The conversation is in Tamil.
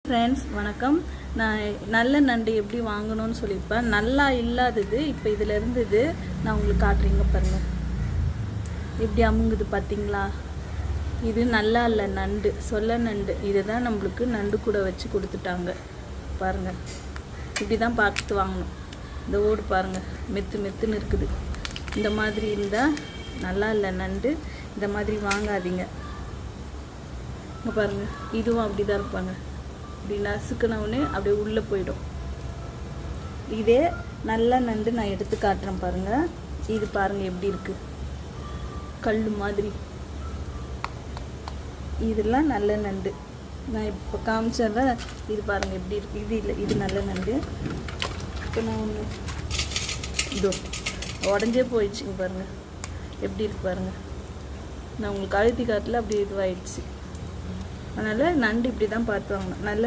ஃப்ரெண்ட்ஸ் வணக்கம். நான் நல்ல நண்டு எப்படி வாங்கணும்னு சொல்லியிருப்பேன். நல்லா இல்லாதது இப்போ இதில் இருந்தது நான் உங்களுக்கு காட்டுறீங்க பாருங்கள். எப்படி அமுங்குது பார்த்தீங்களா? இது நல்லா இல்லை நண்டு, சொல்ல நண்டு. இதை தான் நம்மளுக்கு நண்டு கூட வச்சு கொடுத்துட்டாங்க பாருங்கள். இப்படி தான் பார்த்து வாங்கணும். இந்த ஓடு பாருங்கள், மெத்து மெத்துன்னு இருக்குது. இந்த மாதிரி இருந்தால் நல்லா இல்லை நண்டு. இந்த மாதிரி வாங்காதீங்க. இங்கே பாருங்கள், இதுவும் அப்படி தான் இருப்பாங்க. இப்படி நசுக்கினவுடனே அப்படியே உள்ளே போயிடும். இதே நல்ல நண்டு நான் எடுத்து காட்டுறேன் பாருங்கள். இது பாருங்கள் எப்படி இருக்குது, கல் மாதிரி. இதெல்லாம் நல்ல நண்டு. நான் இப்போ காமிச்சத இது பாருங்கள் எப்படி இருக்குது. இது இல்லை, இது நல்ல நண்டு. இப்போ நான் ஒன்று இதோ உடஞ்சே போயிடுச்சுங்க பாருங்கள், எப்படி இருக்கு பாருங்கள். நான் உங்களுக்கு அழுத்தி காட்டில் அப்படி இதுவாகிடுச்சு. அதனால் நண்டு இப்படி தான் பார்த்து வாங்கணும். நல்ல